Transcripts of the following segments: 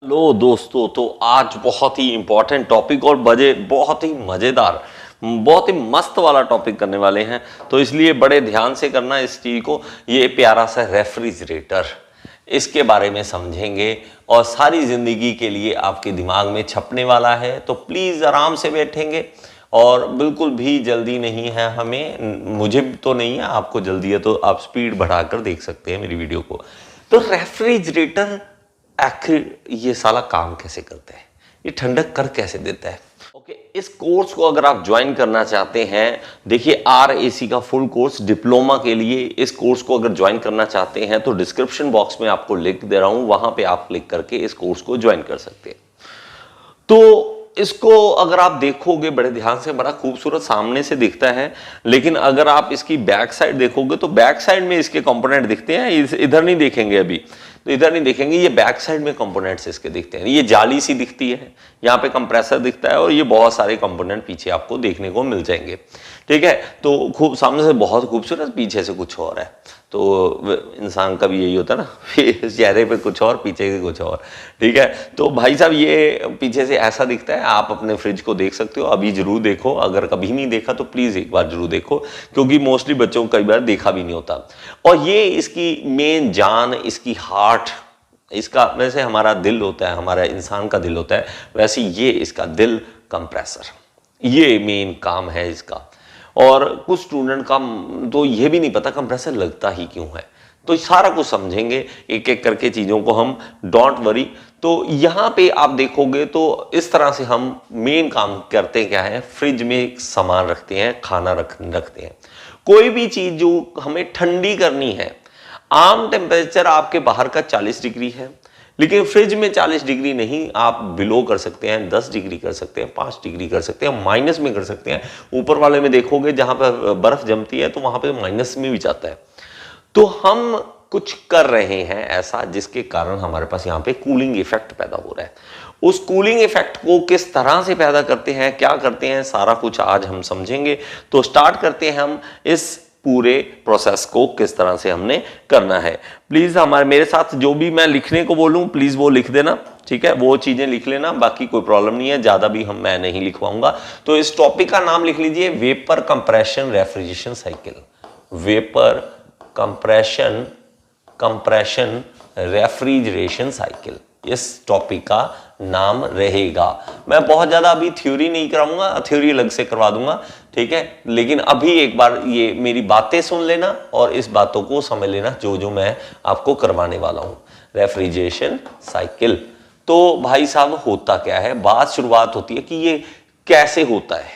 लो दोस्तों, तो आज बहुत ही इंपॉर्टेंट टॉपिक और बहुत ही मज़ेदार, बहुत ही मस्त वाला टॉपिक करने वाले हैं। तो इसलिए बड़े ध्यान से करना इस चीज़ को। ये प्यारा सा रेफ्रिजरेटर, इसके बारे में समझेंगे और सारी ज़िंदगी के लिए आपके दिमाग में छपने वाला है। तो प्लीज़ आराम से बैठेंगे और बिल्कुल भी जल्दी नहीं है हमें, मुझे तो नहीं है, आपको जल्दी है तो आप स्पीड बढ़ाकर देख सकते हैं मेरी वीडियो को। तो रेफ्रिजरेटर आखिर ये साला काम कैसे करता है, ये ठंडक कर कैसे देता है। ओके, इस कोर्स को अगर आप ज्वाइन करना चाहते हैं, देखिए RAC का फुल कोर्स डिप्लोमा के लिए, इस कोर्स को अगर ज्वाइन करना चाहते हैं तो डिस्क्रिप्शन बॉक्स में आपको लिंक दे रहा हूं, वहां पे आप क्लिक करके इस कोर्स को ज्वाइन कर सकते हैं। तो इसको अगर आप देखोगे बड़े ध्यान से, बड़ा खूबसूरत सामने से दिखता है, लेकिन अगर आप इसकी बैक साइड देखोगे तो बैक साइड में इसके कंपोनेंट दिखते हैं। इधर नहीं देखेंगे अभी, तो इधर नहीं देखेंगे, ये बैक साइड में कंपोनेंट्स इसके दिखते हैं। ये जाली सी दिखती है, यहाँ पे कंप्रेसर दिखता है और ये बहुत सारे कंपोनेंट पीछे आपको देखने को मिल जाएंगे। ठीक है, तो खूब सामने से बहुत खूबसूरत, पीछे से कुछ और है। तो इंसान का भी यही होता है ना, चेहरे पे कुछ और, पीछे से कुछ और। ठीक है, तो भाई साहब ये पीछे से ऐसा दिखता है। आप अपने फ्रिज को देख सकते हो, अभी जरूर देखो, अगर कभी नहीं देखा तो प्लीज एक बार जरूर देखो, क्योंकि मोस्टली बच्चों को कई बार देखा भी नहीं होता। और ये इसकी मेन जान, इसकी हार्ट, इसका वैसे हमारा दिल होता है, हमारा इंसान का दिल होता है, वैसे ये इसका दिल कंप्रेसर, ये मेन काम है इसका। और कुछ स्टूडेंट का तो ये भी नहीं पता कंप्रेसर लगता ही क्यों है। तो सारा कुछ समझेंगे एक एक करके चीज़ों को हम, डोंट वरी। तो यहाँ पे आप देखोगे तो इस तरह से हम मेन काम करते क्या है, फ्रिज में सामान रखते हैं, खाना रखते हैं। कोई भी चीज़ जो हमें ठंडी करनी है, आम टेम्परेचर आपके बाहर का 40 डिग्री है, लेकिन फ्रिज में 40 डिग्री नहीं, आप बिलो कर सकते हैं, 10 डिग्री कर सकते हैं, 5 डिग्री कर सकते हैं, माइनस में कर सकते हैं। ऊपर वाले में देखोगे जहां पर बर्फ जमती है तो वहां पे माइनस में भी जाता है। तो हम कुछ कर रहे हैं ऐसा जिसके कारण हमारे पास यहाँ पे कूलिंग इफेक्ट पैदा हो रहा है। उस कूलिंग इफेक्ट को किस तरह से पैदा करते हैं, क्या करते हैं, सारा कुछ आज हम समझेंगे। तो स्टार्ट करते हैं हम इस पूरे प्रोसेस को किस तरह से हमने करना है। प्लीज मेरे साथ जो भी मैं लिखने को बोलूं प्लीज वो लिख देना, ठीक है, वो चीजें लिख लेना, बाकी कोई प्रॉब्लम नहीं है, ज्यादा भी मैं नहीं लिखवाऊंगा। तो इस टॉपिक का नाम लिख लीजिए, vapour compression refrigeration cycle. Vapour compression refrigeration cycle, इस टॉपिक का नाम रहेगा। मैं बहुत ज्यादा अभी थ्योरी नहीं कराऊंगा, थ्योरी अलग से करवा दूंगा, ठीक है, लेकिन अभी एक बार ये मेरी बातें सुन लेना और इस बातों को समझ लेना जो जो मैं आपको करवाने वाला हूं। रेफ्रिजरेशन साइकिल, तो भाई साहब होता क्या है, बात शुरुआत होती है कि ये कैसे होता है,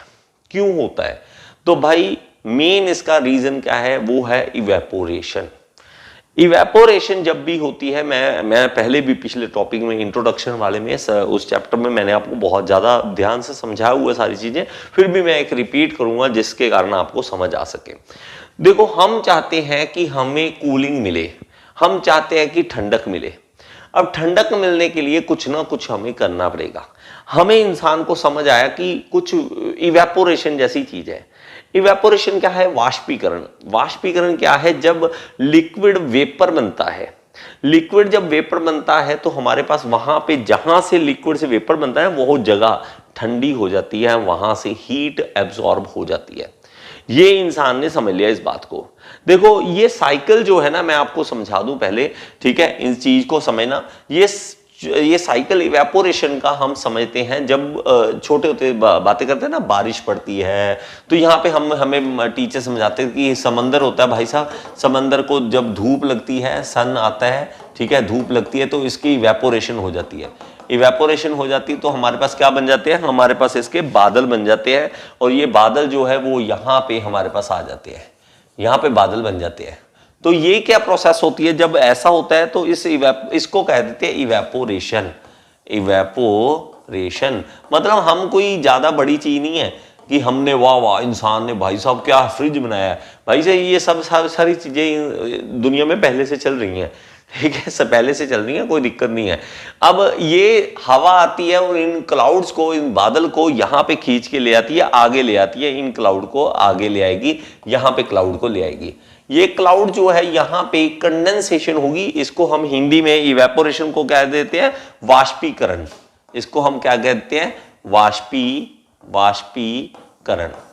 क्यों होता है। तो भाई मेन इसका रीजन क्या है, वो है इवेपोरेशन। इवेपोरेशन जब भी होती है, मैं पहले भी पिछले टॉपिक में इंट्रोडक्शन वाले में उस चैप्टर में मैंने आपको बहुत ज़्यादा ध्यान से समझाया हुआ सारी चीज़ें, फिर भी मैं एक रिपीट करूंगा जिसके कारण आपको समझ आ सके। देखो, हम चाहते हैं कि हमें कूलिंग मिले, हम चाहते हैं कि ठंडक मिले। अब ठंडक मिलने के लिए कुछ ना कुछ हमें करना पड़ेगा। हमें इंसान को समझ आया कि कुछ इवेपोरेशन जैसी चीज़ है। इवेपोरेशन क्या है, वाष्पीकरण। वाष्पीकरण क्या है, जब लिक्विड वेपर बनता है। लिक्विड जब वेपर बनता है तो हमारे पास वहां पे जहां से लिक्विड से वेपर बनता है वो जगह ठंडी हो जाती है, वहां से हीट एब्जॉर्ब हो जाती है। ये इंसान ने समझ लिया इस बात को। देखो, ये साइकिल जो है ना, मैं आपको समझा दूं पहले, ठीक है, इस चीज को समझना। ये साइकिल इवेपोरेशन का हम समझते हैं जब छोटे होते बातें करते हैं ना, बारिश पड़ती है तो यहाँ पे हमें टीचर समझाते हैं कि समंदर होता है भाई साहब, समंदर को जब धूप लगती है, सन आता है, ठीक है, धूप लगती है तो इसकी इवेपोरेशन हो जाती है। इवेपोरेशन हो जाती है तो हमारे पास क्या बन जाते हैं, हमारे पास इसके बादल बन जाते हैं, और ये बादल जो है वो यहाँ पे हमारे पास आ जाते हैं, यहाँ पे बादल बन जाते हैं। तो ये क्या प्रोसेस होती है, जब ऐसा होता है तो इसको कह देते हैं इवेपोरेशन। इवेपोरेशन मतलब हम कोई ज्यादा बड़ी चीज नहीं है कि हमने वाह वाह इंसान ने भाई साहब क्या फ्रिज बनाया है। भाई साहब ये सब सारी चीजें दुनिया में पहले से चल रही हैं, ठीक है, सब पहले से चल रही है, कोई दिक्कत नहीं है। अब ये हवा आती है और इन क्लाउड्स को, इन बादल को यहाँ पे खींच के ले आती है, आगे ले आती है, इन क्लाउड को आगे ले आएगी, यहाँ पे क्लाउड को ले आएगी। ये क्लाउड जो है यहाँ पे कंडेंसेशन होगी, इसको हम हिंदी में इवेपोरेशन को क्या देते हैं, वाष्पीकरण। इसको हम क्या कहते हैं,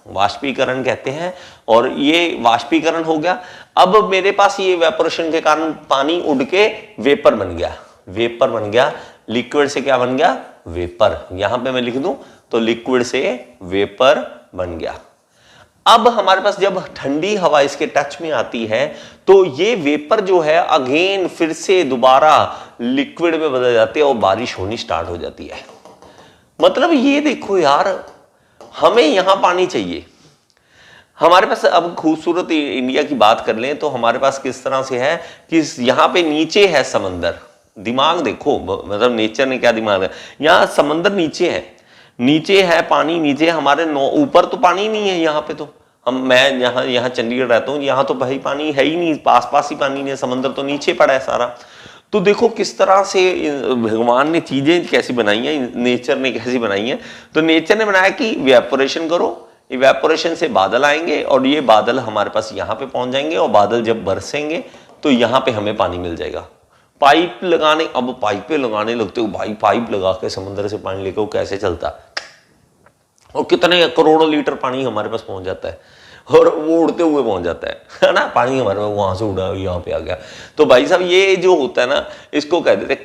वाष्पीकरण कहते हैं। और ये वाष्पीकरण हो गया। अब मेरे पास ये इवेपोरेशन के कारण पानी उड़ के वेपर बन गया, लिक्विड से क्या बन गया, वेपर। यहां पे मैं लिख दूं तो लिक्विड से वेपर बन गया। अब हमारे पास जब ठंडी हवा इसके टच में आती है तो ये वेपर जो है अगेन फिर से दोबारा लिक्विड में बदल जाती है और बारिश होनी स्टार्ट हो जाती है। मतलब ये देखो यार, हमें यहां पानी चाहिए। हमारे पास अब खूबसूरत इंडिया की बात कर लें तो हमारे पास किस तरह से है कि यहां पे नीचे है समंदर। दिमाग देखो, मतलब नेचर ने क्या दिमाग है, यहां समंदर नीचे है पानी नीचे, हमारे ऊपर तो पानी नहीं है। यहाँ पे तो मैं यहाँ चंडीगढ़ रहता हूँ, यहाँ तो भाई पानी है ही नहीं, पास ही पानी नहीं है, समंदर तो नीचे पड़ा है सारा। तो देखो किस तरह से भगवान ने चीजें कैसी बनाई हैं, नेचर ने कैसी बनाई हैं। तो नेचर ने बनाया कि इवेपोरेशन करो, इवेपोरेशन से बादल आएंगे और ये बादल हमारे पास यहाँ पे पहुंच जाएंगे और बादल जब बरसेंगे तो यहाँ पे हमें पानी मिल जाएगा। पाइप लगाने, अब पाइपें लगाने लगते हो भाई, पाइप लगा के समंदर से पानी लेके वो कैसे चलता, और कितने करोड़ों लीटर पानी हमारे पास पहुंच जाता है और वो उड़ते हुए पहुंच जाता है ना, पानी हमारे पास वहां से उड़ा यहाँ पे आ गया। तो भाई साहब ये जो होता है ना, इसको कह देते हैं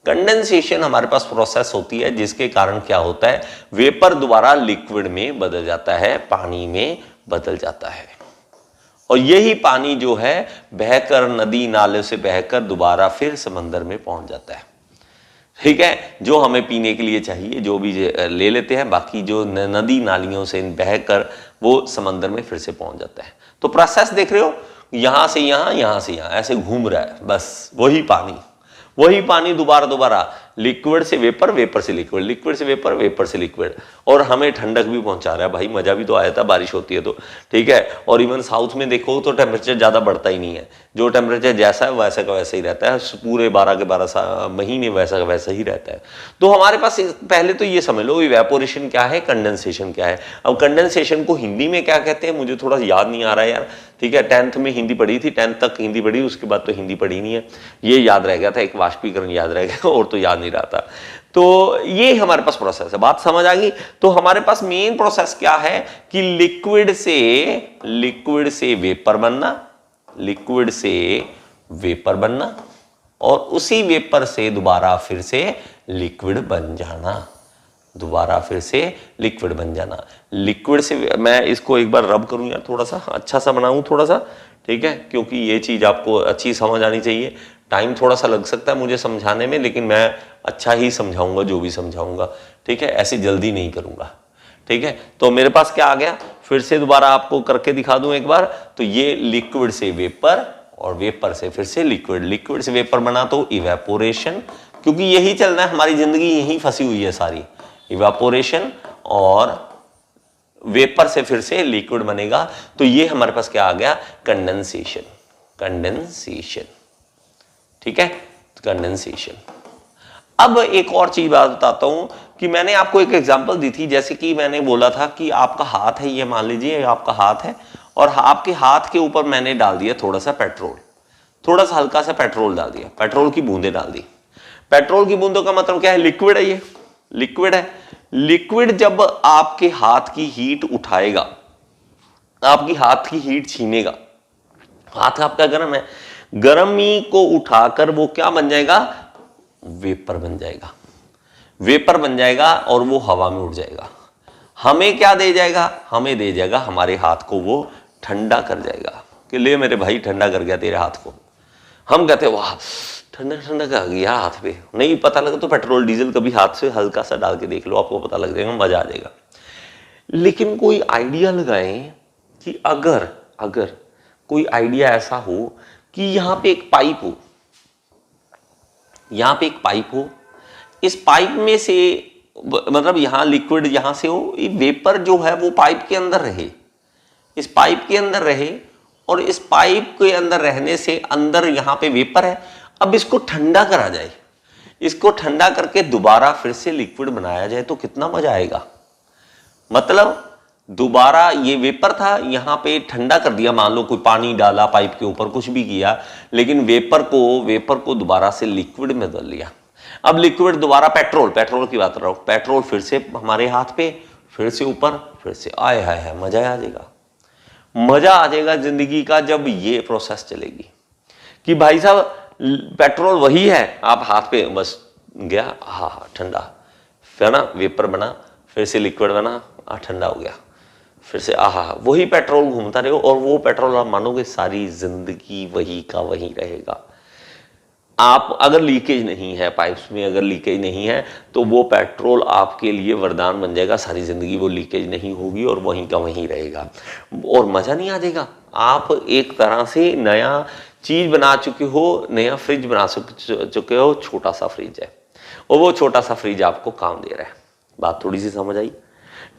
कंडेंसेशन हमारे पास प्रोसेस होती है जिसके कारण क्या होता है, वेपर दोबारा लिक्विड में बदल जाता है, पानी में बदल जाता है। और यही पानी जो है बहकर नदी नाले से बहकर दोबारा फिर समंदर में पहुंच जाता है। ठीक है, जो हमें पीने के लिए चाहिए जो भी ले लेते हैं, बाकी जो नदी नालियों से बहकर वो समंदर में फिर से पहुंच जाता है। तो प्रोसेस देख रहे हो, यहां से यहां ऐसे घूम रहा है, बस वही पानी दोबारा लिक्विड से वेपर, वेपर से लिक्विड, लिक्विड से वेपर, वेपर से लिक्विड, और हमें ठंडक भी पहुंचा रहा है। भाई मजा भी तो आया था, बारिश होती है तो, ठीक है। और इवन साउथ में देखो तो टेम्परेचर ज्यादा बढ़ता ही नहीं है, जो टेम्परेचर जैसा है वैसा का वैसा ही रहता है, पूरे 12 के 12 महीने वैसा का वैसा ही रहता है। तो हमारे पास पहले तो ये समझ लो इवेपोरेशन क्या है, कंडेंसेशन क्या है। अब कंडेंसेशन को हिंदी में क्या कहते हैं मुझे थोड़ा याद नहीं आ रहा है यार, ठीक है। 10th में हिंदी पढ़ी थी, 10th तक हिंदी पढ़ी, उसके बाद तो हिंदी पढ़ी नहीं है। ये याद रह गया था, एक वाष्पीकरण याद रह गया और तो याद नहीं रहा था। तो ये हमारे पास प्रोसेस है, बात समझ आ गई। तो हमारे पास मेन प्रोसेस क्या है कि लिक्विड से वेपर बनना, और उसी वेपर से दोबारा फिर से लिक्विड बन जाना, लिक्विड से मैं इसको एक बार रब करूं यार, थोड़ा सा अच्छा सा बनाऊं थोड़ा सा, ठीक है, क्योंकि ये चीज आपको अच्छी समझ आनी चाहिए। टाइम थोड़ा सा लग सकता है मुझे समझाने में, लेकिन मैं अच्छा ही समझाऊंगा जो भी समझाऊंगा, ठीक है, ऐसे जल्दी नहीं करूंगा, ठीक है। तो मेरे पास क्या आ गया, फिर से दोबारा आपको करके दिखा दूं एक बार। तो ये लिक्विड से वेपर और वेपर से फिर से लिक्विड, लिक्विड से वेपर बना तो इवेपोरेशन, क्योंकि यही चलना है, हमारी जिंदगी यही फंसी हुई है सारी, इवेपोरेशन और वेपर से फिर से लिक्विड बनेगा। तो ये हमारे पास क्या आ गया, कंडेंसेशन, ठीक है, कंडेंसेशन। अब एक और चीज बात बताता हूं कि मैंने आपको एक एग्जांपल दी थी, जैसे कि मैंने बोला था कि आपका हाथ है, ये मान लीजिए आपका हाथ है, और आपके हाथ के ऊपर मैंने डाल दिया थोड़ा सा पेट्रोल, थोड़ा सा हल्का सा पेट्रोल डाल दिया, पेट्रोल की बूंदें डाल दी। पेट्रोल की बूंदों का मतलब क्या है, लिक्विड है, ये लिक्विड है। लिक्विड जब आपके हाथ की हीट उठाएगा, आपकी हाथ की हीट छीनेगा, हाथ आपका गर्म है, गर्मी को उठाकर वो क्या बन जाएगा, वेपर बन जाएगा, और वो हवा में उड़ जाएगा। हमें क्या दे जाएगा, हमें दे जाएगा हमारे हाथ को, वो ठंडा कर जाएगा कि ले मेरे भाई ठंडा कर गया तेरे हाथ को। हम कहते हैं वाह ठंडा ठंडा कर गया हाथ पे। नहीं पता लगा तो पेट्रोल डीजल कभी हाथ से हल्का सा डाल के देख लो, आपको पता लग जाएगा, मजा आ जाएगा। लेकिन कोई आइडिया लगाएं कि अगर कोई आइडिया ऐसा हो कि यहां पे एक पाइप हो, इस पाइप में से मतलब यहां लिक्विड यहां से हो, वेपर जो है वो पाइप के अंदर रहे, इस पाइप के अंदर रहे, और इस पाइप के अंदर रहने से अंदर यहां पे वेपर है। अब इसको ठंडा करा जाए, इसको ठंडा करके दोबारा फिर से लिक्विड बनाया जाए तो कितना मजा आएगा। मतलब दोबारा ये वेपर था, यहां पे ठंडा कर दिया, मान लो कोई पानी डाला पाइप के ऊपर, कुछ भी किया, लेकिन वेपर को दोबारा से लिक्विड में बदल लिया। अब लिक्विड दोबारा पेट्रोल की बात कर रहा हूं, पेट्रोल फिर से हमारे हाथ पे, फिर से ऊपर, फिर से, आए हाय हाय, मजा आ जाएगा, मजा आ जाएगा जिंदगी का जब ये प्रोसेस चलेगी कि भाई साहब पेट्रोल वही है, आप हाथ पे बस गया, हाँ ठंडा, फिर ना वेपर बना, फिर से लिक्विड बना, ठंडा हो गया, फिर से आहा, वही पेट्रोल घूमता रहे और वो पेट्रोल आप मानोगे सारी जिंदगी वही का वही रहेगा। आप अगर लीकेज नहीं है पाइप्स में, अगर लीकेज नहीं है तो वो पेट्रोल आपके लिए वरदान बन जाएगा, सारी जिंदगी वो लीकेज नहीं होगी और वहीं का वहीं रहेगा और मजा नहीं आ जाएगा। आप एक तरह से नया चीज बना चुके हो, नया फ्रिज बना चुके हो, छोटा सा फ्रिज है और वो छोटा सा फ्रिज आपको काम दे रहा है। बात थोड़ी सी समझ आई?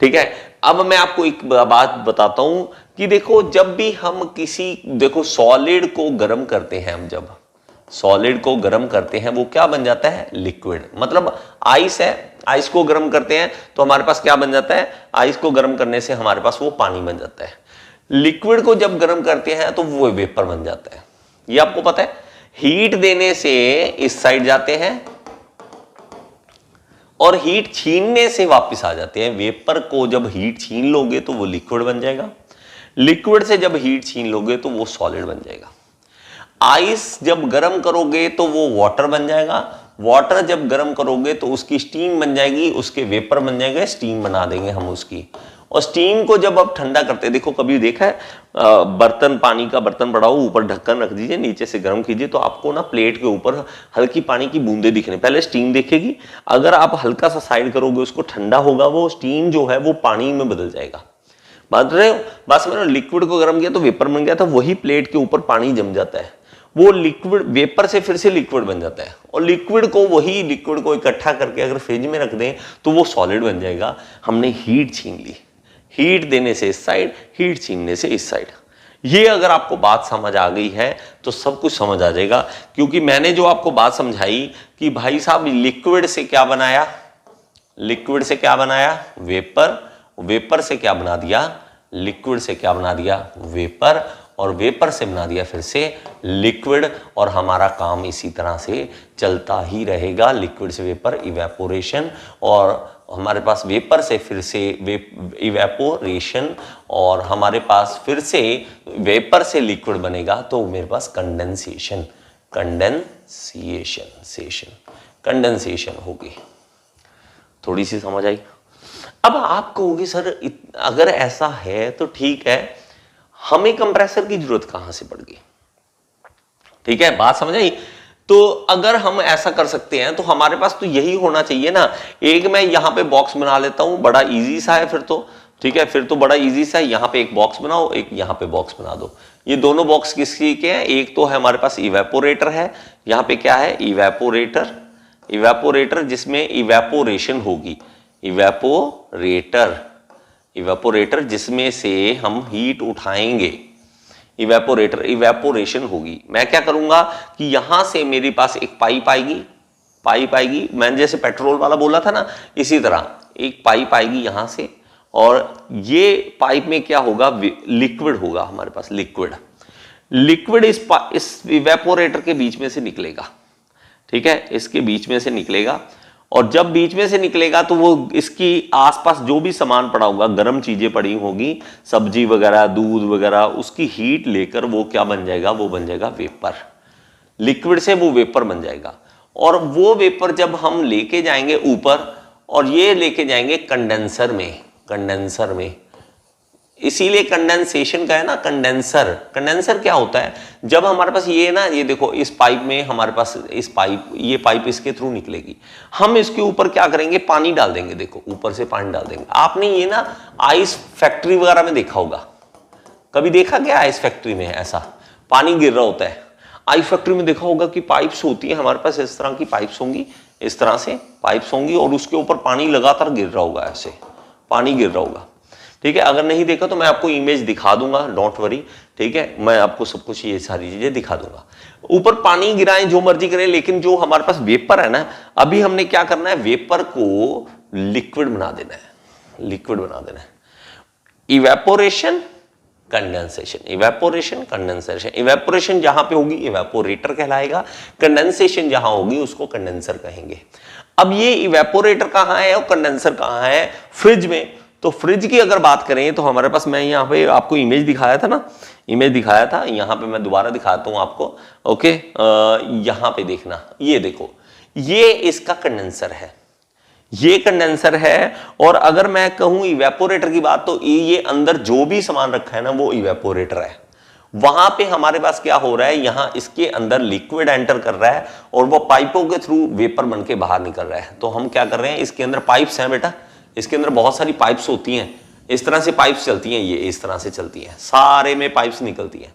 ठीक है। अब मैं आपको एक बात बताता हूं कि देखो, जब भी हम देखो सॉलिड को गर्म करते हैं, हम जब सॉलिड को गर्म करते हैं वो क्या बन जाता है? लिक्विड। मतलब आइस है, आइस को गर्म करते हैं तो हमारे पास क्या बन जाता है? आइस को गर्म करने से हमारे पास वो पानी बन जाता है। लिक्विड को जब गर्म करते हैं तो वो वेपर बन जाता है। ये आपको पता है। हीट देने से इस साइड जाते हैं और हीट छीनने से वापस आ जाते हैं। वेपर को जब हीट छीन लोगे तो वो लिक्विड बन जाएगा, लिक्विड से जब हीट छीन लोगे तो वो सॉलिड बन जाएगा। आइस जब गर्म करोगे तो वो वाटर बन जाएगा, वाटर जब गर्म करोगे तो उसकी स्टीम बन जाएगी, उसके वेपर बन जाएंगे, स्टीम बना देंगे हम उसकी। और स्टीम को जब आप ठंडा करते हैं, देखो कभी देखा है बर्तन, पानी का बर्तन पड़ा हो, ऊपर ढक्कन रख दीजिए, नीचे से गर्म कीजिए तो आपको ना प्लेट के ऊपर हल्की पानी की बूंदे दिखने, पहले स्टीम दिखेगी, अगर आप हल्का सा साइड करोगे उसको, ठंडा होगा, वो स्टीम जो है वो पानी में बदल जाएगा। बात रहे हो? बस मैंने लिक्विड को गर्म किया तो वेपर बन गया था, वही प्लेट के ऊपर पानी जम जाता है, वो लिक्विड वेपर से फिर से लिक्विड बन जाता है और लिक्विड को इकट्ठा करके अगर फ्रिज में रख दें तो वो सॉलिड बन जाएगा। हमने हीट छीन ली, हीट देने से इस साइड, हीट छीनने से इस साइड। ये अगर आपको बात समझ आ गई है तो सब कुछ समझ आ जाएगा, क्योंकि मैंने जो आपको बात समझाई कि भाई साहब लिक्विड से क्या बनाया, लिक्विड से क्या बनाया? वेपर, वेपर से क्या बना दिया? लिक्विड से क्या बना दिया? वेपर, और वेपर से बना दिया फिर से लिक्विड, और हमारा काम इसी तरह से चलता ही रहेगा। लिक्विड से वेपर, इवेपोरेशन, और हमारे पास वेपर से फिर से इवेपोरेशन, और हमारे पास फिर से वेपर से लिक्विड बनेगा तो मेरे पास कंडेंसेशन, कंडेंसेशन होगी। थोड़ी सी समझ आई? अब आप कहोगे सर अगर ऐसा है तो ठीक है, हमें कंप्रेसर की जरूरत कहां से पड़ गई? ठीक है, बात समझ आई? तो अगर हम ऐसा कर सकते हैं तो हमारे पास तो यही होना चाहिए ना। एक मैं यहां पे बॉक्स बना लेता हूं, बड़ा इजी सा है फिर तो, ठीक है, फिर तो बड़ा इजी सा है। यहां पे एक बॉक्स बनाओ, एक यहां पे बॉक्स बना दो। ये दोनों बॉक्स किसके के हैं? एक तो है हमारे पास इवेपोरेटर है, यहां पे क्या है? इवेपोरेटर, इवेपोरेटर जिसमें इवेपोरेशन होगी, इवेपोरेटर जिसमें से हम हीट उठाएंगे, इवेपोरेशन होगी। मैं क्या करूंगा कि यहां से मेरे पास एक पाइप आएगी, मैंने जैसे पेट्रोल वाला बोला था ना, इसी तरह एक पाइप आएगी यहां से, और ये पाइप में क्या होगा? लिक्विड होगा हमारे पास, लिक्विड इस इवेपोरेटर के बीच में से निकलेगा, ठीक है, इसके बीच में से निकलेगा, और जब बीच में से निकलेगा तो वो इसकी आसपास जो भी सामान पड़ा होगा, गर्म चीजें पड़ी होगी, सब्जी वगैरह, दूध वगैरह, उसकी हीट लेकर वो क्या बन जाएगा? वो बन जाएगा वेपर। लिक्विड से वो वेपर बन जाएगा, और वो वेपर जब हम लेके जाएंगे ऊपर, और ये लेके जाएंगे कंडेंसर में, इसीलिए कंडेंसेशन का है ना कंडेंसर क्या होता है? जब हमारे पास ये ना, ये देखो इस पाइप में हमारे पास ये पाइप इसके थ्रू निकलेगी, हम इसके ऊपर क्या करेंगे? पानी डाल देंगे। देखो ऊपर से पानी डाल देंगे। आपने ये ना आइस फैक्ट्री वगैरह में देखा होगा, कभी देखा क्या आइस फैक्ट्री में ऐसा पानी गिर रहा होता है? आइस फैक्ट्री में देखा होगा कि पाइप्स होती है हमारे पास, इस तरह की पाइप्स होंगी, इस तरह से पाइप्स होंगी, और उसके ऊपर पानी लगातार गिर रहा होगा, ऐसे पानी गिर रहा होगा, ठीक है। अगर नहीं देखा तो मैं आपको इमेज दिखा दूंगा, डोंट वरी, ठीक है, मैं आपको सब कुछ ये सारी चीजें दिखा दूंगा। ऊपर पानी गिराएं, जो मर्जी करें, लेकिन जो हमारे पास वेपर है ना, अभी हमने क्या करना है? वेपर को लिक्विड बना देना है, evaporation, condensation, evaporation, condensation. Evaporation जहां पे होगी इवेपोरेटर कहलाएगा, कंडेंसेशन जहां होगी उसको कंडेंसर कहेंगे। अब ये इवेपोरेटर कहां है और कंडेंसर कहां है? फ्रिज में। तो फ्रिज की अगर बात करें तो हमारे पास, मैं यहाँ पे आपको इमेज दिखाया था ना, इमेज दिखाया था, यहाँ पे मैं दोबारा दिखाता हूँ आपको। ओके, यहाँ पे देखना, ये देखो, ये इसका कंडेंसर है, ये कंडेंसर है। और अगर मैं कहूं इवेपोरेटर की बात, तो ये अंदर जो भी सामान रखा है ना वो इवेपोरेटर है। वहां पे हमारे पास क्या हो रहा है, यहां इसके अंदर लिक्विड एंटर कर रहा है और वो पाइपों के थ्रू वेपर बन के बाहर निकल रहा है। तो हम क्या कर रहे हैं, इसके अंदर पाइप्स हैं बेटा, इसके अंदर बहुत सारी पाइप्स होती हैं, इस तरह से पाइप्स चलती हैं, ये इस तरह से चलती हैं, सारे में पाइप्स निकलती हैं।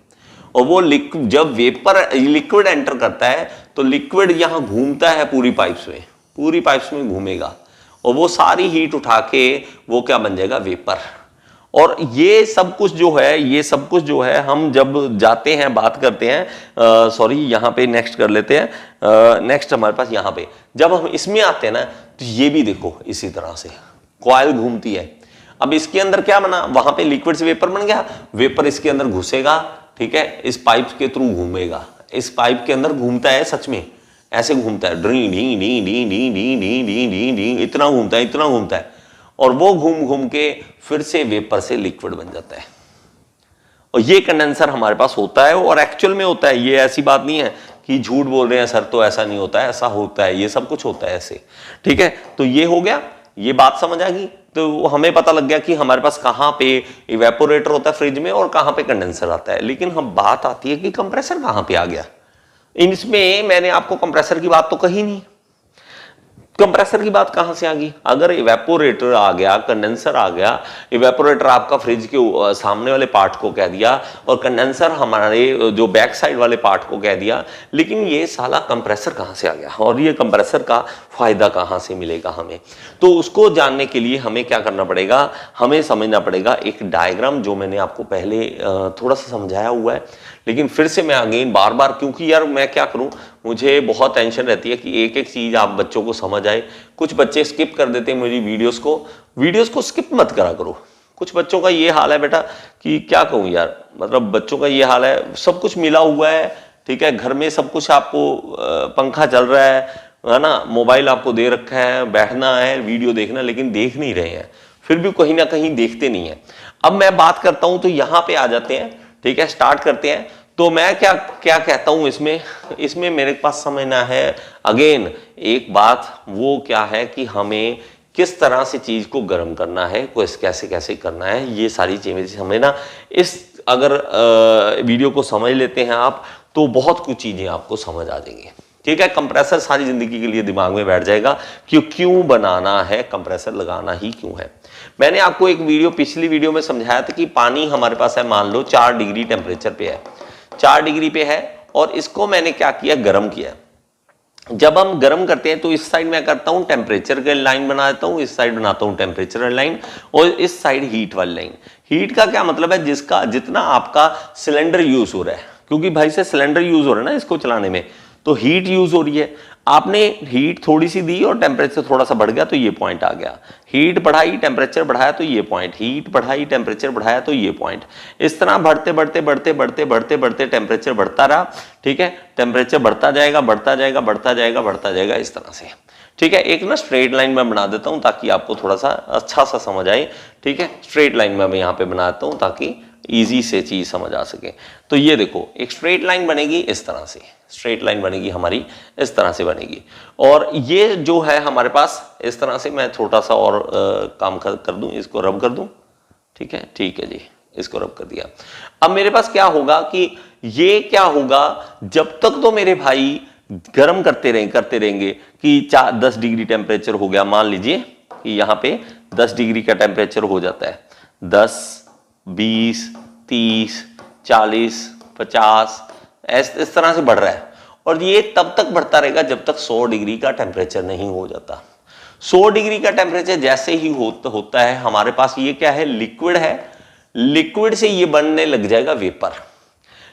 और वो जब वेपर लिक्विड एंटर करता है तो लिक्विड यहां घूमता है पूरी पाइप्स में घूमेगा और वो सारी हीट उठा के वो क्या बन जाएगा, वेपर। और ये सब कुछ जो है हम जब जाते हैं बात करते हैं, सॉरी यहाँ पे नेक्स्ट कर लेते हैं। नेक्स्ट हमारे पास यहाँ पे जब हम इसमें आते हैं ना, तो ये भी देखो इसी तरह से कॉइल घूमती है। अब इसके अंदर क्या बना, वहां पे लिक्विड से वेपर बन गया, वेपर इसके अंदर घुसेगा, ठीक है, इस पाइप के थ्रू घूमेगा, इस पाइप के अंदर घूमता है, सच में ऐसे घूमता है, D D D D D D D D D D, इतना घूमता है और वो घूम घूम के फिर से वेपर से लिक्विड बन जाता है। और ये कंडेंसर हमारे पास होता है और एक्चुअल में होता है, ये ऐसी बात नहीं है कि झूठ बोल रहे हैं सर तो ऐसा नहीं होता है, ऐसा होता है, ये सब कुछ होता है ऐसे, ठीक है। तो ये हो गया, ये बात समझ आ गई। तो हमें पता लग गया कि हमारे पास कहां पे इवेपोरेटर होता है फ्रिज में और कहां पे कंडेंसर आता है। लेकिन हम बात आती है कि कंप्रेसर कहां पे आ गया। इसमें मैंने आपको कंप्रेसर की बात तो कही नहीं, कंप्रेसर की बात कहां से आ गई? अगर इवेपोरेटर आ गया, कंडेंसर आ गया, इवेपोरेटर आपका फ्रिज के सामने वाले पार्ट को कह दिया और कंडेंसर हमारे जो बैक साइड वाले पार्ट को कह दिया, लेकिन ये साला कंप्रेसर कहां से आ गया और ये कंप्रेसर का फायदा कहां से मिलेगा हमें? तो उसको जानने के लिए हमें क्या करना पड़ेगा, हमें समझना पड़ेगा एक डायग्राम जो मैंने आपको पहले थोड़ा सा समझाया हुआ है, लेकिन फिर से मैं अगेन बार बार, क्योंकि यार मैं क्या करूं, मुझे बहुत टेंशन रहती है कि एक एक चीज आप बच्चों को समझ आए। कुछ बच्चे स्किप कर देते हैं मेरी वीडियोस को स्किप मत करा करो। कुछ बच्चों का ये हाल है बेटा कि क्या कहूं यार, मतलब बच्चों का ये हाल है, सब कुछ मिला हुआ है, ठीक है, घर में सब कुछ आपको, पंखा चल रहा है ना, मोबाइल आपको दे रखा है, बैठना है वीडियो देखना, लेकिन देख नहीं रहे हैं, फिर भी कहीं ना कहीं देखते नहीं है। अब मैं बात करता हूं तो यहां पे आ जाते हैं, ठीक है, स्टार्ट करते हैं। तो मैं क्या कहता हूं इसमें मेरे पास समझना है अगेन एक बात, वो क्या है कि हमें किस तरह से चीज को गर्म करना है, कैसे करना है, ये सारी चीजें हमें ना, इस अगर वीडियो को समझ लेते हैं आप तो बहुत कुछ चीजें आपको समझ आ जाएंगी, ठीक है। कंप्रेसर सारी जिंदगी के लिए दिमाग में बैठ जाएगा कि क्यों बनाना है, कंप्रेसर लगाना ही क्यों है। मैंने आपको एक पिछली वीडियो में समझाया था कि पानी हमारे पास है, मान लो 4 डिग्री टेम्परेचर पे है, 4 डिग्री पे है, और इसको मैंने क्या किया, गर्म किया। जब हम गर्म करते हैं तो इस साइड मैं करता हूं टेम्परेचर की लाइन बना देता हूं, इस साइड बनाता हूं टेम्परेचर लाइन, और इस साइड हीट वाली लाइन। हीट का क्या मतलब है, जितना आपका सिलेंडर यूज हो रहा है, क्योंकि भाई से सिलेंडर यूज हो रहा है ना इसको चलाने में, तो हीट यूज हो रही है। आपने हीट थोड़ी सी दी और टेम्परेचर थोड़ा सा बढ़ गया तो ये पॉइंट आ गया, हीट बढ़ाई टेम्परेचर बढ़ाया तो ये पॉइंट, हीट बढ़ाई टेम्परेचर बढ़ाया तो ये पॉइंट। इस तरह बढ़ते टेम्परेचर बढ़ता रहा, ठीक है, टेम्परेचर बढ़ता जाएगा इस तरह से, ठीक है। एक ना स्ट्रेट लाइन में बना देता हूं ताकि आपको थोड़ा सा अच्छा सा समझ आए, ठीक है। स्ट्रेट लाइन में मैं यहाँ पे बनाता हूं ताकि इजी से चीज समझ आ सके। तो ये देखो एक स्ट्रेट लाइन बनेगी इस तरह से, स्ट्रेट लाइन बनेगी हमारी इस तरह से बनेगी, और ये जो है हमारे पास इस तरह से, मैं छोटा सा और काम कर दूं, इसको रब कर दूं, ठीक है जी, इसको रब कर दिया। अब मेरे पास क्या होगा कि ये क्या होगा, जब तक तो मेरे भाई गर्म करते रहेंगे कि 10 डिग्री टेम्परेचर हो गया, मान लीजिए कि यहाँ पे 10 डिग्री का टेम्परेचर हो जाता है, 10, 20, 30, 40, 50 इस तरह से बढ़ रहा है, और ये तब तक बढ़ता रहेगा जब तक 100 डिग्री का टेम्परेचर नहीं हो जाता। 100 डिग्री का टेम्परेचर जैसे ही होता है, हमारे पास ये क्या है, लिक्विड है, लिक्विड से ये बनने लग जाएगा वेपर,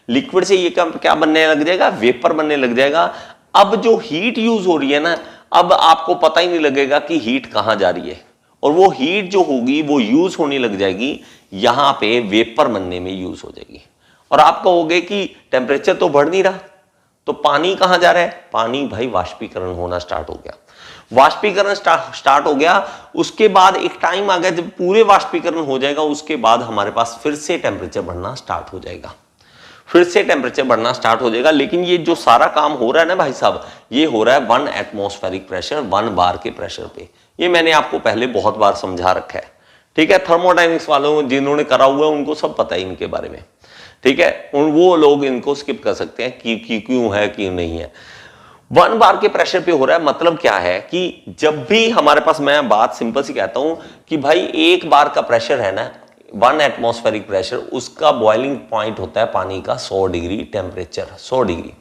लिक्विड से ये क्या बनने लग जाएगा, वेपर बनने लग जाएगा। अब जो हीट यूज हो रही है ना, अब आपको पता ही नहीं लगेगा कि हीट कहां जा रही है, और वो हीट जो होगी वो यूज होने लग जाएगी, यहां पे वेपर बनने में यूज हो जाएगी। और आप कहोगे कि टेम्परेचर तो बढ़ नहीं रहा, तो पानी कहां जा रहा है? पानी भाई वाष्पीकरण होना स्टार्ट हो गया। वाष्पीकरण स्टार्ट हो गया, उसके बाद एक टाइम आ गया जब पूरे वाष्पीकरण हो जाएगा, उसके बाद हमारे पास फिर से टेम्परेचर बढ़ना स्टार्ट हो जाएगा, फिर से टेम्परेचर बढ़ना स्टार्ट हो जाएगा। लेकिन ये जो सारा काम हो रहा है ना भाई साहब, ये हो रहा है 1 एटमॉस्फेरिक प्रेशर, 1 बार के प्रेशर पे। ये मैंने आपको पहले बहुत बार समझा रखा है, ठीक है। थर्मोडायनेमिक्स वालों जिन्होंने करा हुआ है उनको सब पता है इनके बारे में, ठीक है। वो लोग इनको स्किप कर सकते हैं कि क्यों है क्यों नहीं है। 1 बार के प्रेशर पे हो रहा है, मतलब क्या है कि जब भी हमारे पास, मैं बात सिंपल सी कहता हूं कि भाई 1 बार का प्रेशर है ना, 1 एटमॉस्फेरिक प्रेशर, उसका बॉइलिंग पॉइंट होता है पानी का 100 डिग्री टेम्परेचर, 100 डिग्री।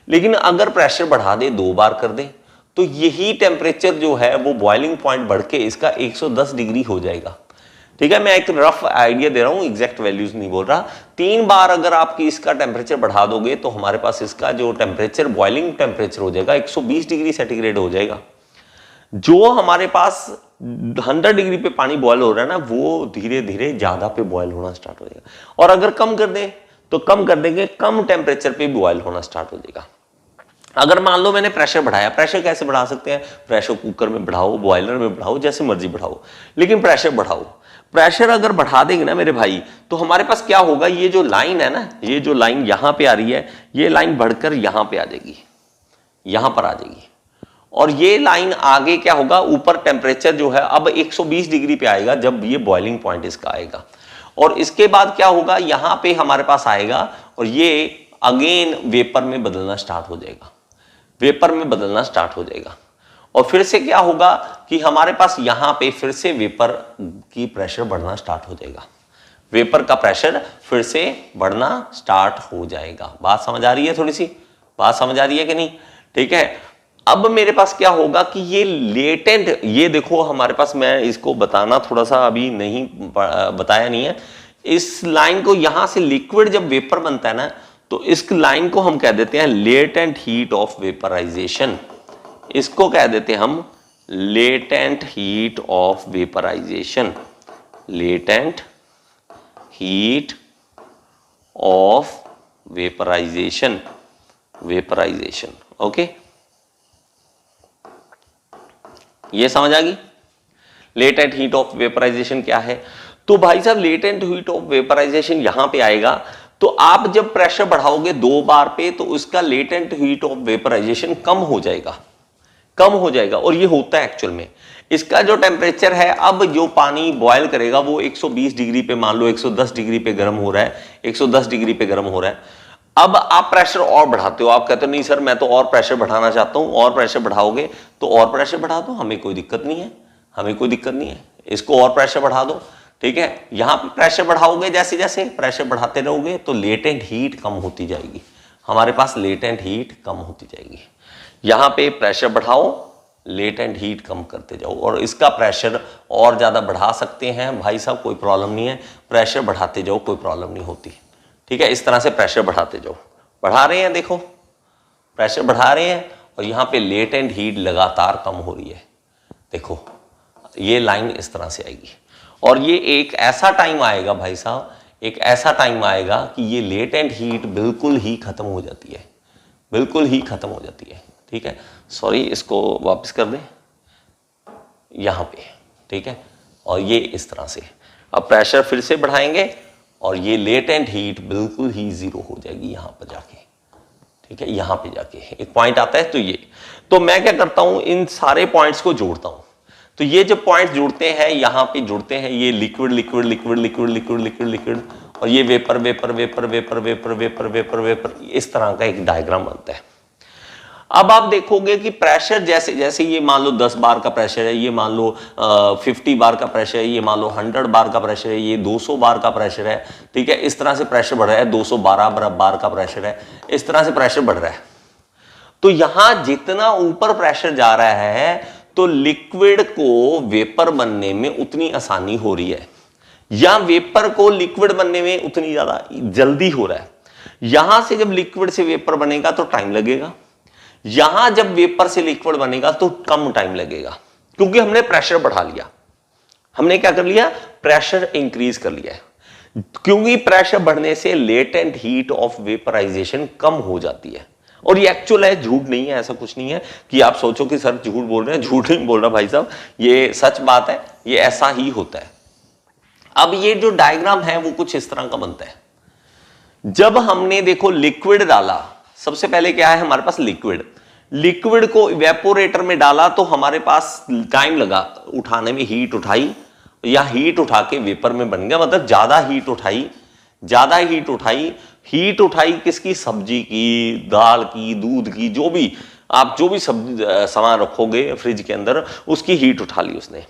लेकिन अगर प्रेशर बढ़ा दे, 2 बार कर दे, तो यही टेम्परेचर जो है वो बॉइलिंग पॉइंट बढ़ के इसका 110 डिग्री हो जाएगा, ठीक है। मैं एक रफ आइडिया दे रहा हूं, एग्जैक्ट वैल्यूज नहीं बोल रहा। 3 बार अगर आपकी इसका टेम्परेचर बढ़ा दोगे तो हमारे पास इसका जो टेम्परेचर, बॉइलिंग टेम्परेचर हो जाएगा 120 डिग्री सेंटीग्रेड हो जाएगा। जो हमारे पास 100 डिग्री पे पानी बॉयल हो रहा है ना, वो धीरे धीरे ज्यादा पे बॉयल होना स्टार्ट हो जाएगा। और अगर कम कर दें तो कम कर देंगे, कम टेम्परेचर पे बॉयल होना स्टार्ट हो जाएगा। अगर मान लो मैंने प्रेशर बढ़ाया, प्रेशर कैसे बढ़ा सकते हैं? प्रेशर कुकर में बढ़ाओ, बॉयलर में बढ़ाओ, जैसे मर्जी बढ़ाओ, लेकिन प्रेशर बढ़ाओ। प्रेशर अगर बढ़ा देंगे ना मेरे भाई, तो हमारे पास क्या होगा, ये जो लाइन है ना, ये जो लाइन यहां पे आ रही है, ये लाइन बढ़कर यहां पे आ जाएगी, यहां पर आ जाएगी। और ये लाइन आगे क्या होगा, ऊपर टेम्परेचर जो है अब 120 डिग्री पे आएगा जब ये बॉइलिंग पॉइंट इसका आएगा। और इसके बाद क्या होगा, यहां पे हमारे पास आएगा और ये अगेन वेपर में बदलना स्टार्ट हो जाएगा, वेपर में बदलना स्टार्ट हो जाएगा। और फिर से क्या होगा कि हमारे पास यहां पे फिर से वेपर की प्रेशर बढ़ना स्टार्ट हो जाएगा, वेपर का प्रेशर फिर से बढ़ना स्टार्ट हो जाएगा। बात समझ आ रही है? थोड़ी सी बात समझ आ रही है कि नहीं? ठीक है। अब मेरे पास क्या होगा कि ये लेटेंट, ये देखो हमारे पास, मैं इसको बताना थोड़ा सा अभी नहीं बताया नहीं है। इस लाइन को, यहां से लिक्विड जब वेपर बनता है ना, तो इस लाइन को हम कह देते हैं लेटेंट हीट ऑफ वेपराइजेशन। इसको कह देते हैं हम latent heat of vaporisation, latent heat of vaporisation, vaporisation. Okay, ये समझ आ गई? लेटेंट हीट ऑफ वेपराइजेशन क्या है? तो भाई साहब लेटेंट हीट ऑफ वेपराइजेशन यहां पे आएगा, तो आप जब प्रेशर बढ़ाओगे 2 बार पे, तो उसका लेटेंट हीट ऑफ वेपराइजेशन कम हो जाएगा, कम हो जाएगा। और ये होता है एक्चुअल में, इसका जो टेम्परेचर है, अब जो पानी बॉयल करेगा वो 120 डिग्री पे, मान लो 110 डिग्री पे गर्म हो रहा है, 110 डिग्री पे गर्म हो रहा है। अब आप प्रेशर और बढ़ाते हो, आप कहते हो नहीं सर मैं तो और प्रेशर बढ़ाना चाहता हूं, और प्रेशर बढ़ाओगे तो और प्रेशर बढ़ा दो, हमें कोई दिक्कत नहीं है, हमें कोई दिक्कत नहीं है, इसको और प्रेशर बढ़ा दो, ठीक है। यहां पे प्रेशर बढ़ाओगे, जैसे जैसे प्रेशर बढ़ाते रहोगे तो लेटेंट हीट कम होती जाएगी, हमारे पास लेटेंट हीट कम होती जाएगी। यहां पे प्रेशर बढ़ाओ, लेटेंट हीट कम करते जाओ, और इसका प्रेशर और ज्यादा बढ़ा सकते हैं भाई साहब, कोई प्रॉब्लम नहीं है, प्रेशर बढ़ाते जाओ, कोई प्रॉब्लम नहीं होती, ठीक है। इस तरह से प्रेशर बढ़ाते जाओ, बढ़ा रहे हैं, देखो प्रेशर बढ़ा रहे हैं, और यहां पे लेटेंट हीट लगातार कम हो रही है, देखो ये लाइन इस तरह से आएगी। और ये एक ऐसा टाइम आएगा भाई साहब, एक ऐसा टाइम आएगा कि ये लेटेंट हीट बिल्कुल ही खत्म हो जाती है, बिल्कुल ही खत्म हो जाती है, ठीक है। सॉरी, इसको वापस कर दें यहां पे, ठीक है। और ये इस तरह से अब प्रेशर फिर से बढ़ाएंगे और ये लेटेंट हीट बिल्कुल ही जीरो हो जाएगी यहां पर जाके, ठीक है। यहां पे जाके एक पॉइंट आता है, तो ये, तो मैं क्या करता हूं, इन सारे पॉइंट्स को जोड़ता हूं। तो ये जब पॉइंट्स जुड़ते हैं, यहां पे जुड़ते हैं, ये liquid liquid liquid liquid liquid liquid liquid, और ये vapour vapour vapour vapour vapour vapour vapour vapour, इस तरह का एक डायग्राम बनता है। अब आप देखोगे कि प्रेशर जैसे जैसे, ये मान लो 10 बार का प्रेशर है, ये मान लो 50 बार का प्रेशर है, ये मान लो 100 बार का प्रेशर है, ये 200 बार का प्रेशर है, ठीक है। इस तरह से प्रेशर बढ़ रहा है, 212 बार का प्रेशर है, इस तरह से प्रेशर बढ़ रहा है। तो यहां जितना ऊपर प्रेशर जा रहा है, तो लिक्विड को वेपर बनने में उतनी आसानी हो रही है, या वेपर को लिक्विड बनने में उतनी ज्यादा जल्दी हो रहा है। यहां से जब लिक्विड से वेपर बनेगा तो टाइम लगेगा, यहां जब वेपर से लिक्विड बनेगा तो कम टाइम लगेगा, क्योंकि हमने प्रेशर बढ़ा लिया, हमने क्या कर लिया, प्रेशर इंक्रीज कर लिया है, क्योंकि प्रेशर बढ़ने से लेटेंट हीट ऑफ वेपराइजेशन कम हो जाती है। और ये एक्चुअल है, झूठ नहीं है, ऐसा कुछ नहीं है कि आप सोचो कि सर झूठ बोल रहे हैं, झूठ नहीं बोल रहा भाई साहब, ये सच बात है, ये ऐसा ही होता है। अब ये जो डायग्राम है वो कुछ इस तरह का बनता है। जब हमने देखो लिक्विड डाला, सबसे पहले क्या है हमारे पास लिक्विड को इवेपोरेटर में डाला तो हमारे पास टाइम लगा उठाने में, हीट उठाई या हीट उठा के वेपर में बन गया, मतलब ज्यादा हीट उठाई किसकी, सब्जी की, दाल की, दूध की, जो भी आप जो भी सब्जी सामान रखोगे फ्रिज के अंदर, उसकी हीट उठा ली उसने।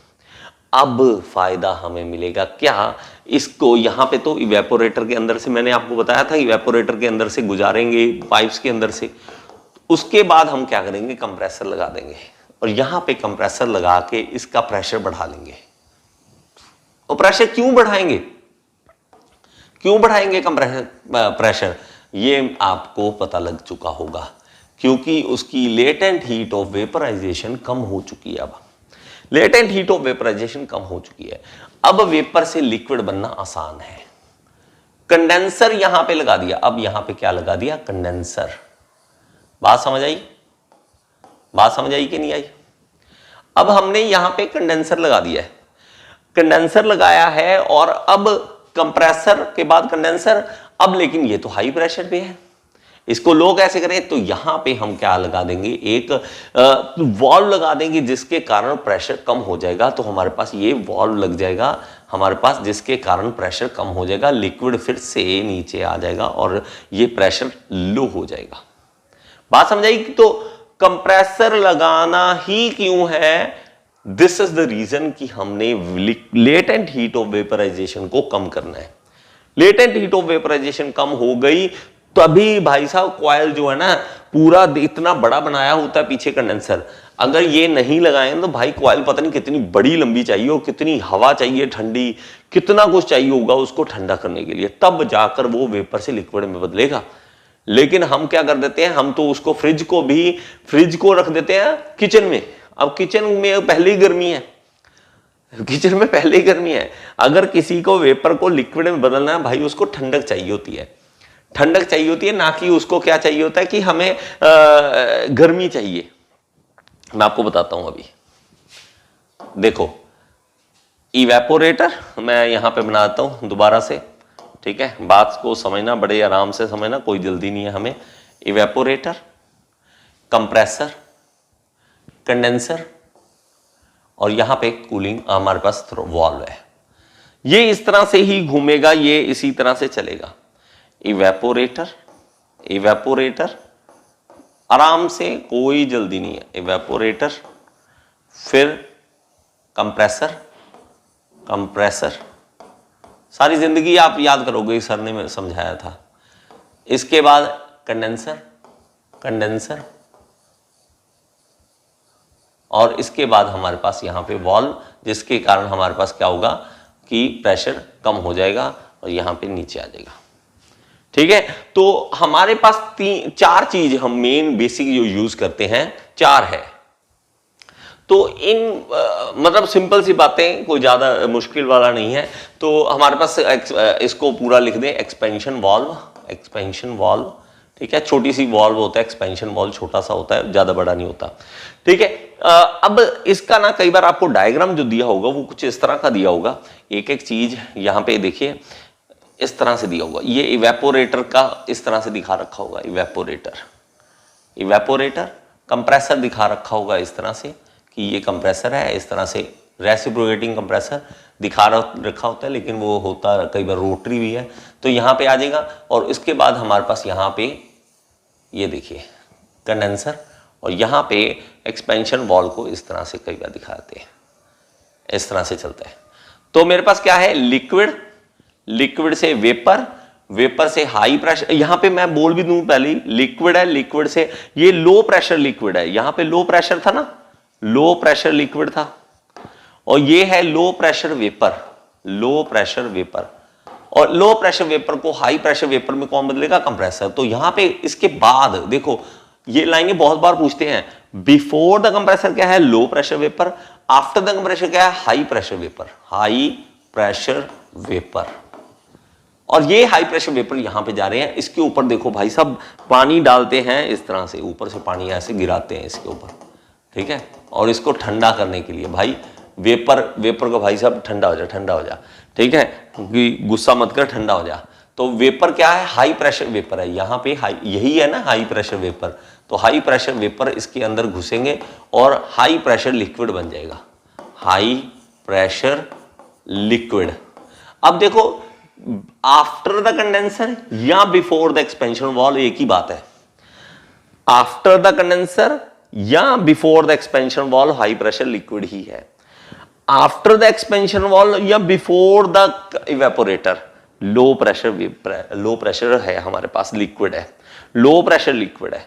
अब फायदा हमें मिलेगा क्या, इसको यहां पे तो इवेपोरेटर के अंदर से, मैंने आपको बताया था इवेपोरेटर के अंदर से गुजारेंगे पाइप्स के अंदर से, उसके बाद हम क्या करेंगे, कंप्रेसर लगा देंगे और यहां पे कंप्रेसर लगा के इसका प्रेशर बढ़ा लेंगे। और प्रेशर क्यों बढ़ाएंगे प्रेशर, ये आपको पता लग चुका होगा, क्योंकि उसकी लेटेंट हीट ऑफ वेपराइजेशन कम हो चुकी है। अब लेटेंट हीट ऑफ वेपराइजेशन कम हो चुकी है, अब वेपर से लिक्विड बनना आसान है। कंडेंसर यहां पे लगा दिया, अब यहां पे क्या लगा दिया, कंडेंसर। बात समझ आई कि नहीं आई? अब हमने यहां पे कंडेंसर लगा दिया है, कंडेंसर लगाया है, और अब कंप्रेसर के बाद कंडेंसर। अब लेकिन ये तो हाई प्रेशर पे है, इसको लो कैसे करें, तो यहां पे हम क्या लगा देंगे, एक वॉल्व लगा देंगे जिसके कारण प्रेशर कम हो जाएगा। तो हमारे पास ये वॉल्व लग जाएगा हमारे पास, जिसके कारण प्रेशर कम हो जाएगा, लिक्विड फिर से नीचे आ जाएगा और ये प्रेशर लो हो जाएगा। बात समझाई? तो कंप्रेसर लगाना ही क्यों है, दिस इज द रीजन कि हमने लेटेंट हीट ऑफ वेपराइजेशन को कम करना है। लेटेंट हीट ऑफ वेपराइजेशन कम हो गई तभी भाई साहब कॉइल जो है ना पूरा इतना बड़ा बनाया होता है पीछे कंडेंसर, अगर ये नहीं लगाए तो भाई कॉइल पता नहीं कितनी बड़ी लंबी चाहिए और कितनी हवा चाहिए ठंडी, कितना कुछ चाहिए होगा उसको ठंडा करने के लिए, तब जाकर वो वेपर से लिक्विड में बदलेगा। लेकिन हम क्या कर देते हैं, हम तो उसको फ्रिज को रख देते हैं किचन में। अब किचन में पहले ही गर्मी है, अगर किसी को वेपर को लिक्विड में बदलना है भाई, उसको ठंडक चाहिए होती है, ना कि उसको क्या चाहिए होता है कि हमें गर्मी चाहिए। मैं आपको बताता हूं, अभी देखो इवेपोरेटर मैं यहां पे बनाता हूं दोबारा से, ठीक है, बात को समझना, बड़े आराम से समझना, कोई जल्दी नहीं है हमें। इवेपोरेटर, कंप्रेसर, कंडेंसर, और यहां पे कूलिंग हमारे पास वाल्व है। ये इस तरह से ही घूमेगा, ये इसी तरह से चलेगा। इवेपोरेटर आराम से, कोई जल्दी नहीं है। इवेपोरेटर, फिर कंप्रेसर, सारी जिंदगी आप याद करोगे, सर ने समझाया था। इसके बाद कंडेंसर, और इसके बाद हमारे पास यहां पे वॉल्व, जिसके कारण हमारे पास क्या होगा कि प्रेशर कम हो जाएगा और यहां पे नीचे आ जाएगा। ठीक है, तो हमारे पास 4 चीज हम मेन बेसिक जो यूज करते हैं, 4 है। तो इन मतलब सिंपल सी बातें, कोई ज्यादा मुश्किल वाला नहीं है। तो हमारे पास इसको पूरा लिख दें, एक्सपेंशन वाल्व, ठीक है, छोटी सी वाल्व होता है, एक्सपेंशन वाल्व छोटा सा होता है, ज्यादा बड़ा नहीं होता, ठीक है। अब इसका ना कई बार आपको डायग्राम जो दिया होगा वो कुछ इस तरह का दिया होगा, एक चीज यहां पे देखिए इस तरह से दिया होगा, ये इवेपोरेटर का इस तरह से दिखा रखा होगा, इवेपोरेटर, कंप्रेसर दिखा रखा होगा इस तरह से कि ये कंप्रेसर है, इस तरह से रेसिप्रोकेटिंग कंप्रेसर दिखा रखा होता है, लेकिन वो होता कई बार रोटरी भी है, तो यहाँ पे आ जाएगा। और इसके बाद हमारे पास यहाँ पे ये देखिए कंडेंसर, और यहाँ पे एक्सपेंशन वॉल्व को इस तरह से कई बार दिखाते हैं, इस तरह से चलता है। तो मेरे पास क्या है, लिक्विड से वेपर से हाई प्रेशर, यहां पे मैं बोल भी दूं पहले, लिक्विड है, लिक्विड से ये लो प्रेशर लिक्विड है, यहां पे लो प्रेशर था ना, लो प्रेशर लिक्विड था, और ये है लो प्रेशर वेपर, और लो प्रेशर वेपर को हाई प्रेशर वेपर में कौन बदलेगा, कंप्रेसर। तो यहां पे इसके बाद देखो ये लाइनें बहुत बार पूछते हैं, बिफोर द कंप्रेसर क्या है, लो pressure vapour, after the compression क्या है? High pressure vapour, high pressure vapour. और ये हाई प्रेशर वेपर यहां पे जा रहे हैं, इसके ऊपर देखो भाई साहब पानी डालते हैं इस तरह से, ऊपर से पानी ऐसे गिराते हैं इसके ऊपर, ठीक है। और इसको ठंडा करने के लिए भाई वेपर को भाई साहब ठंडा हो जा, ठंडा हो जा, ठीक है, गुस्सा मत कर, ठंडा हो जा। तो वेपर क्या है? हाई प्रेशर वेपर है, यहाँ पे हाई, यही है ना हाई प्रेशर वेपर। तो हाई प्रेशर वेपर इसके अंदर घुसेंगे और हाई प्रेशर लिक्विड बन जाएगा, हाई प्रेशर लिक्विड। अब देखो आफ्टर द कंडेंसर या बिफोर द एक्सपेंशन वॉल्व एक ही बात है, आफ्टर द कंडेंसर या before the expansion valve high pressure liquid ही है। आफ्टर द एक्सपेंशन वॉल्व या before the evaporator low pressure है हमारे पास, लिक्विड है, लो प्रेशर लिक्विड है।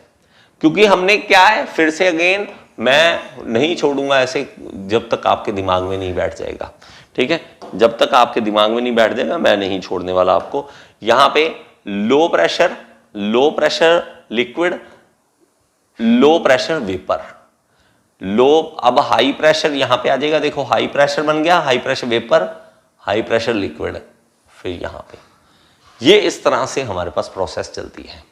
क्योंकि हमने क्या है, फिर से अगेन मैं नहीं छोड़ूंगा ऐसे जब तक आपके दिमाग में नहीं बैठ जाएगा, ठीक है, जब तक आपके दिमाग में नहीं बैठ जाएगा मैं नहीं छोड़ने वाला आपको। यहां पे low pressure liquid, low pressure vapour, लो। अब हाई प्रेशर यहां पे आ जाएगा, देखो हाई प्रेशर बन गया, high pressure vapour, high pressure liquid, फिर यहां पे ये इस तरह से हमारे पास प्रोसेस चलती है,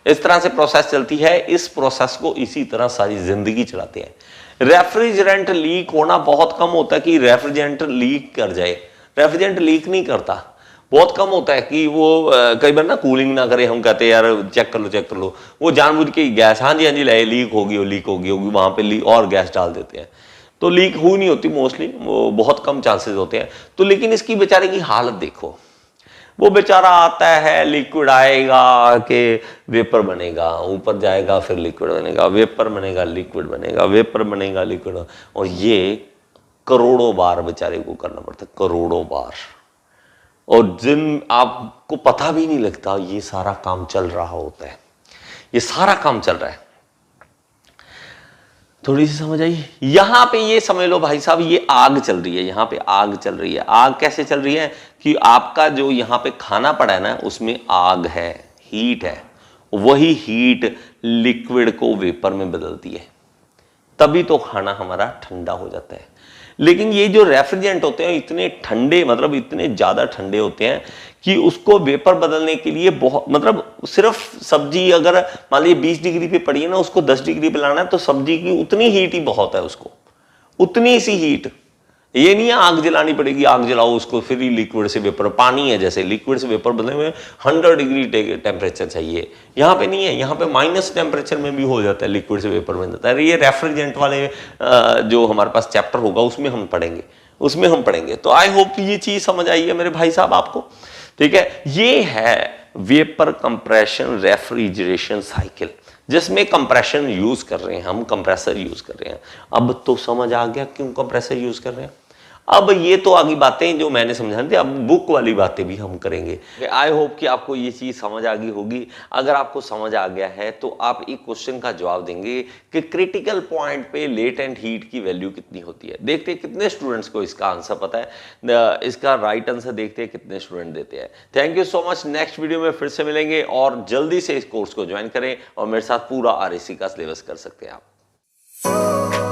इस तरह से प्रोसेस चलती है। इस प्रोसेस को इसी तरह सारी जिंदगी चलाते हैं। रेफ्रिजरेंट लीक होना बहुत कम होता है कि रेफ्रिजरेंट लीक कर जाए, रेफ्रिजरेंट लीक नहीं करता, बहुत कम होता है कि वो कई बार ना कूलिंग ना करे, हम कहते हैं यार चेक कर लो, वो जानबूझ के गैस, हाँ जी लीक होगी वहां पे और गैस डाल देते हैं, तो लीक हुई नहीं होती मोस्टली, वो बहुत कम चांसेस होते हैं। तो लेकिन इसकी बेचारे की हालत देखो, वो बेचारा आता है, लिक्विड आएगा कि वेपर बनेगा, ऊपर जाएगा फिर लिक्विड बनेगा, वेपर बनेगा लिक्विड बनेगा, वेपर बनेगा लिक्विड, और ये करोड़ों बार बेचारे को करना पड़ता है, करोड़ों बार। और जिन आपको पता भी नहीं लगता ये सारा काम चल रहा होता है, ये सारा काम चल रहा है। थोड़ी सी समझ आई? यहां पे ये समझ लो भाई साहब, ये आग चल रही है, यहां पे आग चल रही है। आग कैसे चल रही है कि आपका जो यहां पे खाना पड़ा है ना, उसमें आग है, हीट है, वही हीट लिक्विड को वेपर में बदलती है, तभी तो खाना हमारा ठंडा हो जाता है। लेकिन ये जो रेफ्रिजरेंट होते हैं इतने ठंडे, मतलब इतने ज्यादा ठंडे होते हैं कि उसको वेपर बदलने के लिए बहुत, मतलब सिर्फ सब्जी अगर मान लीजिए 20 डिग्री पे पड़ी है ना, उसको 10 डिग्री पे लाना है तो सब्जी की उतनी हीट ही बहुत है, उसको उतनी सी हीट। ये नहीं है आग जलानी पड़ेगी, आग जलाओ उसको फिर ही लिक्विड से वेपर, पानी है जैसे लिक्विड से वेपर बदलने में 100 डिग्री टेम्परेचर चाहिए, यहाँ पे नहीं है, यहाँ पे माइनस टेम्परेचर में भी हो जाता है, लिक्विड से वेपर बन जाता है। ये रेफ्रिजरेंट वाले जो हमारे पास चैप्टर होगा उसमें हम पढ़ेंगे, तो आई होप ये चीज समझ आई है मेरे भाई साहब आपको, ठीक है। ये है वेपर कंप्रेशन रेफ्रिजरेशन साइकिल, जिसमें कंप्रेशन यूज कर रहे हैं हम, कंप्रेसर यूज कर रहे हैं। अब तो समझ आ गया क्यों कंप्रेसर यूज कर रहे हैं। अब ये तो आगे बातें जो मैंने समझा दी, अब बुक वाली बातें भी हम करेंगे। आई होप कि आपको ये चीज समझ आ गई होगी। अगर आपको समझ आ गया है तो आप एक क्वेश्चन का जवाब देंगे कि क्रिटिकल पॉइंट पे लेटेंट हीट की वैल्यू कितनी होती है। देखते हैं कितने स्टूडेंट्स को इसका आंसर पता है, इसका राइट आंसर देखते हैं कितने स्टूडेंट देते हैं। Thank you so much. Next video में फिर से मिलेंगे और जल्दी से इस कोर्स को ज्वाइन करें और मेरे साथ पूरा RAC का सिलेबस कर सकते हैं आप।